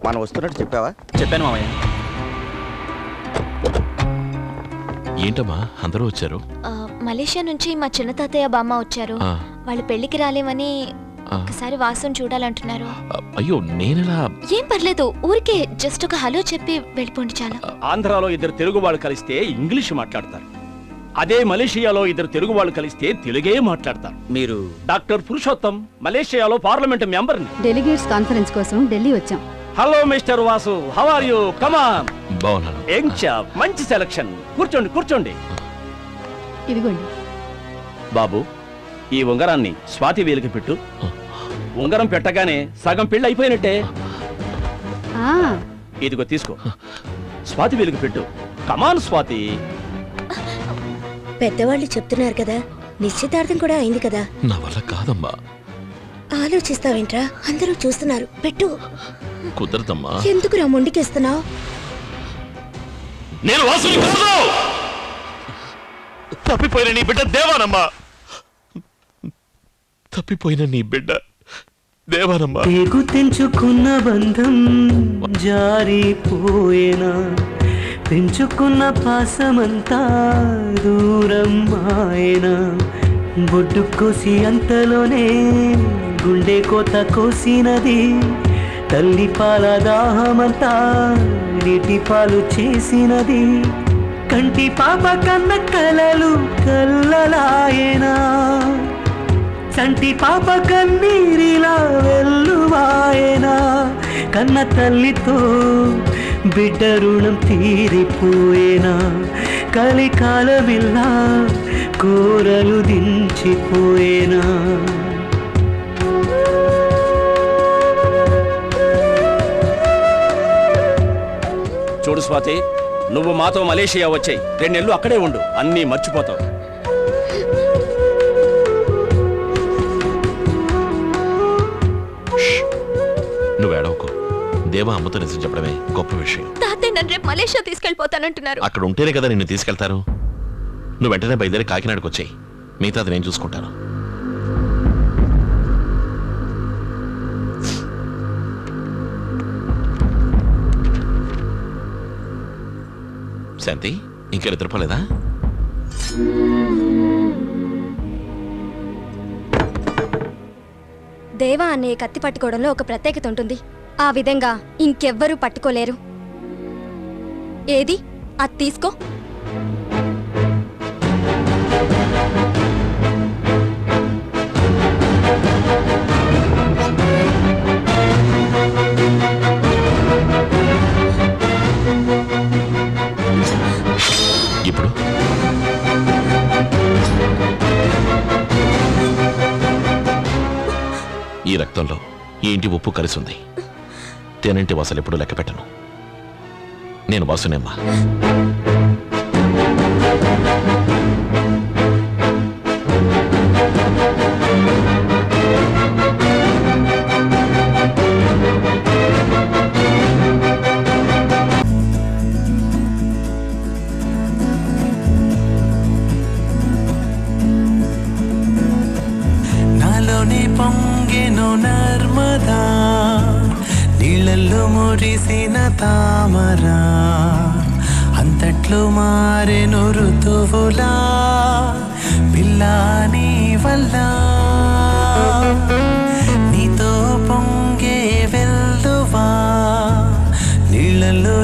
మనం వస్తున్నట్టు చెప్పావా? చెప్పాను మామయ్య. ఏంటమ్మా అందరూ వచ్చారు? మలేషియా నుంచి మా చిన్న తాతయ్య బామ్మ వచ్చారు. వాళ్ళు పెళ్లికి రాలేమని ఒకసారి వాసుని చూడాలంటున్నారు. అయ్యో నేనెలా? ఏం పర్లేదు, ఊరికే జస్ట్ ఒక హలో చెప్పి వెళ్ళిపోండి చాలా. ఆంధ్రాలో ఇద్దరు తెలుగు వాళ్ళు కలిస్తే ఇంగ్లీష్ మాట్లాడతారు. అదే మలేషియాలో ఇద్దరు తెలుగు వాళ్ళు కలిస్తే తెలుగే మాట్లాడతారు. మీరు డాక్టర్ పురుషోత్తం, మలేషియాలో పార్లమెంట్ మెంబర్ని. డెలిగేట్స్ కాన్ఫరెన్స్ కోసం ఢిల్లీ వచ్చాం. Hello mister Vasu, how are you? Come on. బాగున్నాను. మంచి సెలక్షన్. కూర్చోండి కూర్చోండి. ఇదిగోండి బాబు, ఈ ఉంగరాన్ని స్వాతి వేలికి పెట్టు. ఉంగరం పెట్టగానే సగం పెళ్లి అయిపోయినట్టే. ఇదిగో తీసుకో, స్వాతి వేలికి పెట్టు. కమాన్ స్వాతి. పెద్దవాళ్ళు చెప్తున్నారు కదా, నిశ్చితార్థం కూడా అయింది కదా. నా వల్ల కాదమ్మా. ఆలోచిస్తావేంట్రా? అందరూ చూస్తున్నారు, పెట్టు. కుదరదమ్మా. ఎందుకురా మొండికేస్తున్నావు? నేను వాసుని కాదు. తప్పిపోయిన నీ బిడ్డ దేవానమ్మా. తప్పిపోయిన నీ బిడ్డ దేవానమ్మా. తెగు తెంచుకున్న బంధం జారిపోయేనా, పెంచుకున్న పాసమంతా దూరం మాయనా. బొడ్డు కోసి అంతలోనే గుండె కోత కోసినది, తల్లి పాల దాహమంతా నీటి పాలు చేసినది. కంటి పాప కన్న కలలు కల్లలాయనా, చంటి పాప కన్నీరిలా వెల్లువాయనా. కన్న తల్లితో బిడ్డ రుణం తీరిపోయేనా, కలికాలమిల్లా కూరలు దించిపోయేనా. చూడు స్వాతి, నువ్వు మాతో మలేషియా వచ్చాయి, 2 నెలలు అక్కడే ఉండు, అన్నీ మర్చిపోతావు. నువ్వు ఏడవకు. దేవా అమ్మతో నిజం చెప్పడమే గొప్ప విషయం. తాతయ్య నన్ను రేపు మలేషియా తీసుకెళ్ళిపోతానంటున్నారు. అక్కడ ఉంటేనే కదా నిన్ను తీసుకెళ్తారు. నువ్వు వెంటనే బయలుదేరి కాకినాడకు వచ్చాయి, మిగతాది నేను చూసుకుంటాను. శాంతి, ఇంకా నిద్రపోలేదా? దేవా అనే కత్తి పట్టుకోవడంలో ఒక ప్రత్యేకత ఉంటుంది. ఆ విధంగా ఇంకెవ్వరూ పట్టుకోలేరు. ఏది అది తీసుకో. ఇప్పుడు ఈ రక్తంలో ఈ ఇంటి ఉప్పు కలిసి ఉంది. తేనంటి వాసలు ఎప్పుడు లెక్క పెట్టను. నేను వాసునేమ్మా. నాలోని పొంగెను నర్మదా, నీళ్ళల్లో మురిసిన తామరా. అంతట్లో మారెను ఋతువులా, పిల్లాని వల్ల నీతో పొంగే వెల్లువా నీళ్ళల్లో